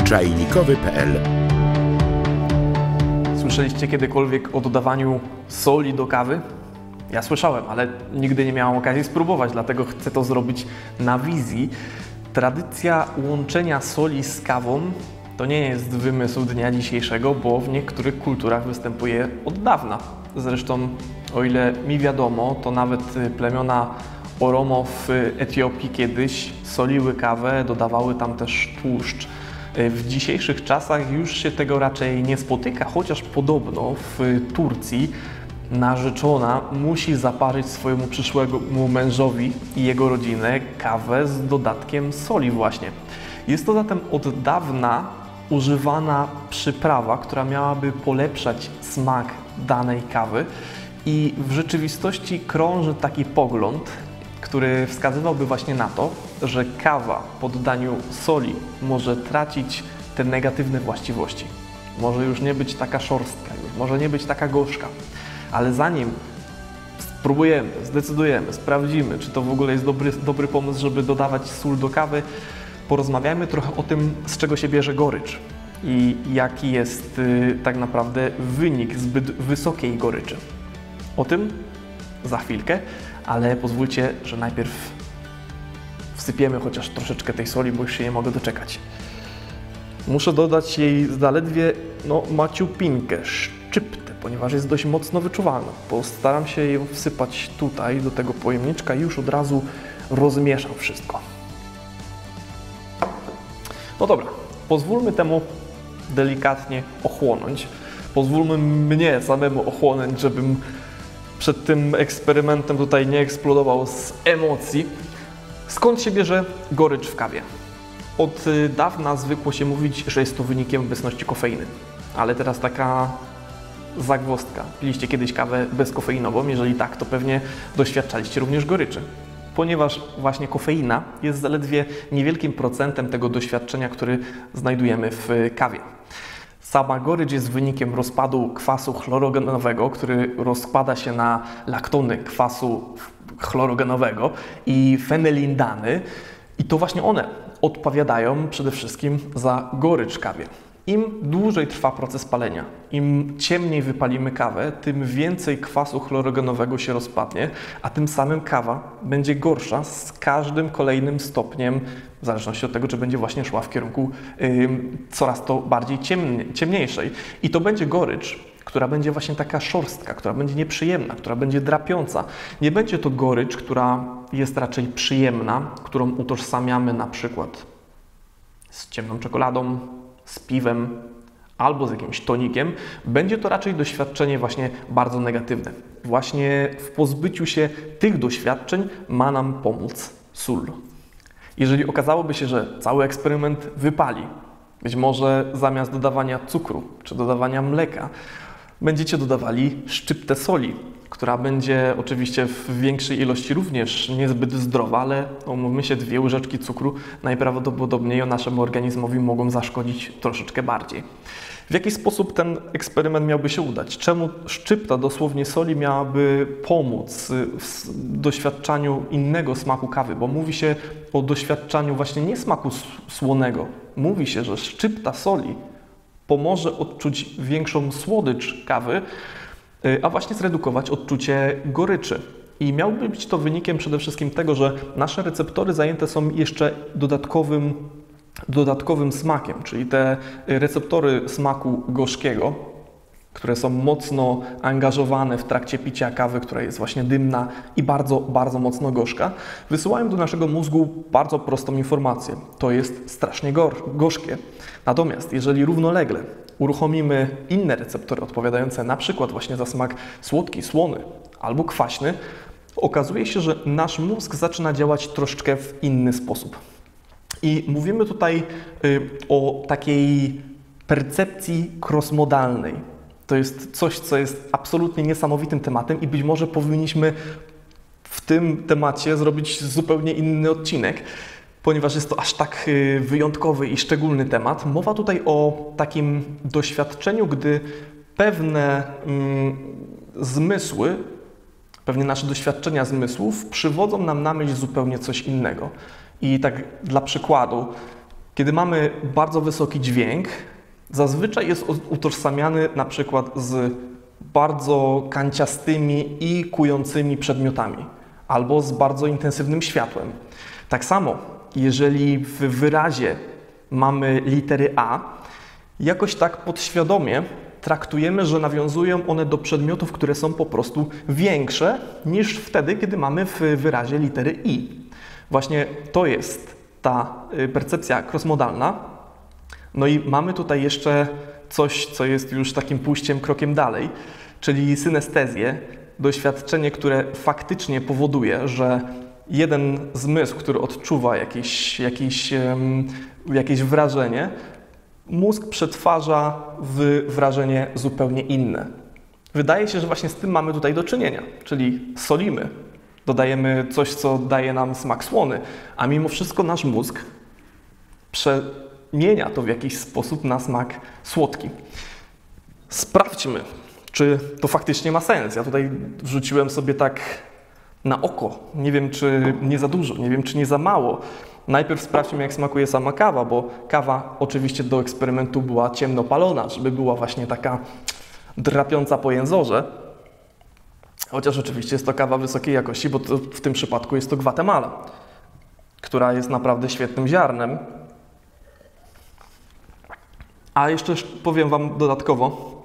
czajnikowy.pl. Słyszeliście kiedykolwiek o dodawaniu soli do kawy? Ja słyszałem, ale nigdy nie miałem okazji spróbować, dlatego chcę to zrobić na wizji. Tradycja łączenia soli z kawą to nie jest wymysł dnia dzisiejszego, bo w niektórych kulturach występuje od dawna. Zresztą, o ile mi wiadomo, to nawet plemiona Oromo w Etiopii kiedyś soliły kawę, dodawały tam też tłuszcz. W dzisiejszych czasach już się tego raczej nie spotyka, chociaż podobno w Turcji narzeczona musi zaparzyć swojemu przyszłemu mężowi i jego rodzinę kawę z dodatkiem soli właśnie. Jest to zatem od dawna używana przyprawa, która miałaby polepszać smak danej kawy i w rzeczywistości krąży taki pogląd, który wskazywałby właśnie na to, że kawa po dodaniu soli może tracić te negatywne właściwości. Może już nie być taka szorstka, może nie być taka gorzka. Ale zanim spróbujemy, zdecydujemy, sprawdzimy, czy to w ogóle jest dobry pomysł, żeby dodawać sól do kawy, porozmawiajmy trochę o tym, z czego się bierze gorycz i jaki jest tak naprawdę wynik zbyt wysokiej goryczy. O tym za chwilkę, ale pozwólcie, że najpierw wsypiemy chociaż troszeczkę tej soli, bo już się nie mogę doczekać. Muszę dodać jej zaledwie maciupinkę, szczyptę, ponieważ jest dość mocno wyczuwalna. Postaram się ją wsypać tutaj, do tego pojemniczka i już od razu rozmieszam wszystko. No dobra, pozwólmy temu delikatnie ochłonąć. Pozwólmy mnie samemu ochłonąć, żebym przed tym eksperymentem tutaj nie eksplodował z emocji. Skąd się bierze gorycz w kawie? Od dawna zwykło się mówić, że jest to wynikiem obecności kofeiny. Ale teraz taka zagwozdka. Piliście kiedyś kawę bezkofeinową? Jeżeli tak, to pewnie doświadczaliście również goryczy. Ponieważ właśnie kofeina jest zaledwie niewielkim procentem tego doświadczenia, który znajdujemy w kawie. Sama gorycz jest wynikiem rozpadu kwasu chlorogenowego, który rozkłada się na laktony kwasu chlorogenowego i fenylindany. I to właśnie one odpowiadają przede wszystkim za gorycz kawie. Im dłużej trwa proces palenia, im ciemniej wypalimy kawę, tym więcej kwasu chlorogenowego się rozpadnie, a tym samym kawa będzie gorsza z każdym kolejnym stopniem, w zależności od tego, czy będzie właśnie szła w kierunku coraz to bardziej ciemniejszej. I to będzie gorycz, która będzie właśnie taka szorstka, która będzie nieprzyjemna, która będzie drapiąca. Nie będzie to gorycz, która jest raczej przyjemna, którą utożsamiamy na przykład z ciemną czekoladą, z piwem albo z jakimś tonikiem. Będzie to raczej doświadczenie właśnie bardzo negatywne. Właśnie w pozbyciu się tych doświadczeń ma nam pomóc sól. Jeżeli okazałoby się, że cały eksperyment wypali, być może zamiast dodawania cukru czy dodawania mleka będziecie dodawali szczyptę soli, która będzie oczywiście w większej ilości również niezbyt zdrowa, ale umówmy się, 2 łyżeczki cukru najprawdopodobniej naszemu organizmowi mogą zaszkodzić troszeczkę bardziej. W jaki sposób ten eksperyment miałby się udać? Czemu szczypta dosłownie soli miałaby pomóc w doświadczaniu innego smaku kawy? Bo mówi się o doświadczaniu właśnie nie smaku słonego. Mówi się, że szczypta soli pomoże odczuć większą słodycz kawy, a właśnie zredukować odczucie goryczy. I miałby być to wynikiem przede wszystkim tego, że nasze receptory zajęte są jeszcze dodatkowym smakiem, czyli te receptory smaku gorzkiego, które są mocno angażowane w trakcie picia kawy, która jest właśnie dymna i bardzo, bardzo mocno gorzka, wysyłają do naszego mózgu bardzo prostą informację. To jest strasznie gorzkie. Natomiast jeżeli równolegle uruchomimy inne receptory odpowiadające na przykład właśnie za smak słodki, słony albo kwaśny, okazuje się, że nasz mózg zaczyna działać troszeczkę w inny sposób. I mówimy tutaj o takiej percepcji crossmodalnej. To jest coś, co jest absolutnie niesamowitym tematem i być może powinniśmy w tym temacie zrobić zupełnie inny odcinek, ponieważ jest to aż tak wyjątkowy i szczególny temat. Mowa tutaj o takim doświadczeniu, gdy pewne zmysły, pewnie nasze doświadczenia zmysłów przywodzą nam na myśl zupełnie coś innego. I tak dla przykładu, kiedy mamy bardzo wysoki dźwięk, zazwyczaj jest utożsamiany na przykład z bardzo kanciastymi i kującymi przedmiotami albo z bardzo intensywnym światłem. Tak samo, jeżeli w wyrazie mamy litery A, jakoś tak podświadomie traktujemy, że nawiązują one do przedmiotów, które są po prostu większe niż wtedy, kiedy mamy w wyrazie litery I. Właśnie to jest ta percepcja crossmodalna. No i mamy tutaj jeszcze coś, co jest już takim pójściem krokiem dalej, czyli synestezję, doświadczenie, które faktycznie powoduje, że jeden zmysł, który odczuwa jakieś wrażenie, mózg przetwarza w wrażenie zupełnie inne. Wydaje się, że właśnie z tym mamy tutaj do czynienia, czyli solimy, dodajemy coś, co daje nam smak słony, a mimo wszystko nasz mózg przemienia to w jakiś sposób na smak słodki. Sprawdźmy, czy to faktycznie ma sens. Ja tutaj wrzuciłem sobie tak na oko. Nie wiem, czy nie za dużo, nie wiem, czy nie za mało. Najpierw sprawdźmy, jak smakuje sama kawa, bo kawa oczywiście do eksperymentu była ciemno palona, żeby była właśnie taka drapiąca po jęzorze. Chociaż oczywiście jest to kawa wysokiej jakości, bo w tym przypadku jest to Gwatemala, która jest naprawdę świetnym ziarnem. A jeszcze powiem Wam dodatkowo,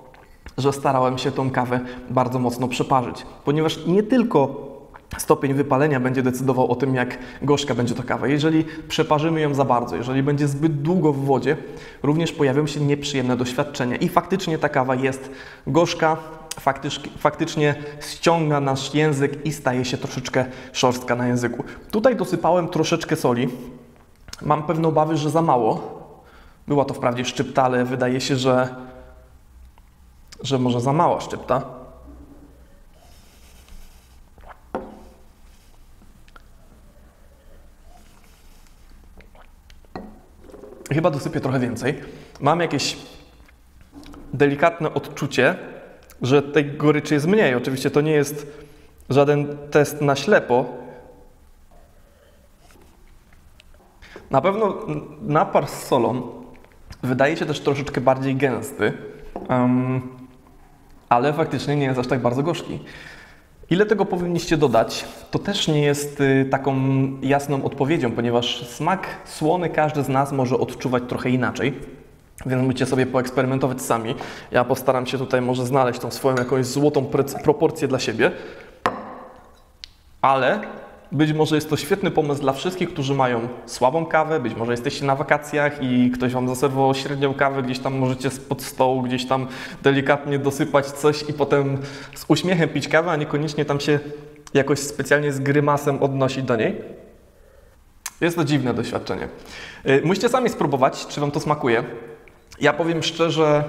że starałem się tą kawę bardzo mocno przeparzyć, ponieważ nie tylko stopień wypalenia będzie decydował o tym, jak gorzka będzie to kawa. Jeżeli przeparzymy ją za bardzo, jeżeli będzie zbyt długo w wodzie, również pojawią się nieprzyjemne doświadczenia. I faktycznie ta kawa jest gorzka, faktycznie ściąga nasz język i staje się troszeczkę szorstka na języku. Tutaj dosypałem troszeczkę soli. Mam pewne obawy, że za mało. Była to wprawdzie szczypta, ale wydaje się, że może za mała szczypta. Chyba dosypię trochę więcej. Mam jakieś delikatne odczucie, że tej goryczy jest mniej. Oczywiście to nie jest żaden test na ślepo. Na pewno napar z solą wydaje się też troszeczkę bardziej gęsty, ale faktycznie nie jest aż tak bardzo gorzki. Ile tego powinniście dodać, to też nie jest taką jasną odpowiedzią, ponieważ smak słony każdy z nas może odczuwać trochę inaczej, więc musicie sobie poeksperymentować sami. Ja postaram się tutaj może znaleźć tą swoją jakąś złotą proporcję dla siebie, ale być może jest to świetny pomysł dla wszystkich, którzy mają słabą kawę, być może jesteście na wakacjach i ktoś Wam zaserwował średnią kawę, gdzieś tam możecie spod stołu, gdzieś tam delikatnie dosypać coś i potem z uśmiechem pić kawę, a niekoniecznie tam się jakoś specjalnie z grymasem odnosić do niej. Jest to dziwne doświadczenie. Musicie sami spróbować, czy Wam to smakuje. Ja powiem szczerze,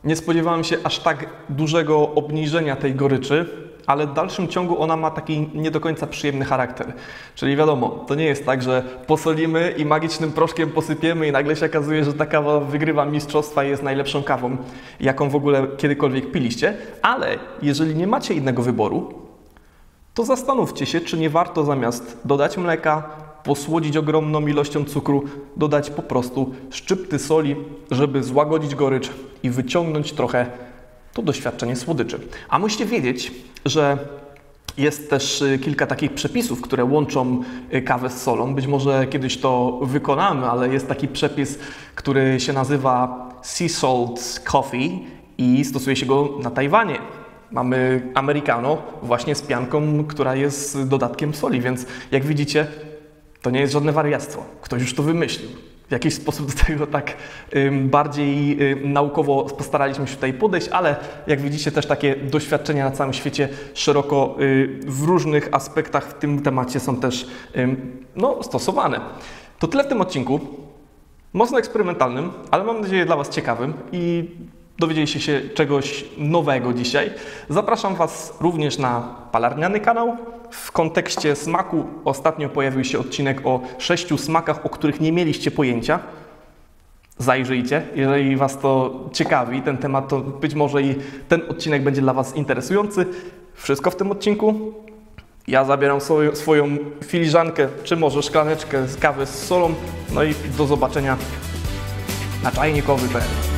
nie spodziewałem się aż tak dużego obniżenia tej goryczy, ale w dalszym ciągu ona ma taki nie do końca przyjemny charakter. Czyli wiadomo, to nie jest tak, że posolimy i magicznym proszkiem posypiemy i nagle się okazuje, że ta kawa wygrywa mistrzostwa i jest najlepszą kawą, jaką w ogóle kiedykolwiek piliście. Ale jeżeli nie macie innego wyboru, to zastanówcie się, czy nie warto zamiast dodać mleka, posłodzić ogromną ilością cukru, dodać po prostu szczypty soli, żeby złagodzić gorycz i wyciągnąć trochę to doświadczenie słodyczy. A musicie wiedzieć, że jest też kilka takich przepisów, które łączą kawę z solą. Być może kiedyś to wykonamy, ale jest taki przepis, który się nazywa Sea Salt Coffee i stosuje się go na Tajwanie. Mamy americano właśnie z pianką, która jest dodatkiem soli, więc jak widzicie, to nie jest żadne wariactwo. Ktoś już to wymyślił. W jakiś sposób do tego tak bardziej naukowo postaraliśmy się tutaj podejść, ale jak widzicie też takie doświadczenia na całym świecie szeroko w różnych aspektach w tym temacie są też stosowane. To tyle w tym odcinku. Mocno eksperymentalnym, ale mam nadzieję dla Was ciekawym i dowiedzieliście się czegoś nowego dzisiaj. Zapraszam Was również na Palarniany kanał. W kontekście smaku ostatnio pojawił się odcinek o 6 smakach, o których nie mieliście pojęcia. Zajrzyjcie, jeżeli Was to ciekawi, ten temat, to być może i ten odcinek będzie dla Was interesujący. Wszystko w tym odcinku Ja zabieram swoją filiżankę, czy może szklaneczkę z kawy z solą. No i do zobaczenia na czajnikowy.pl.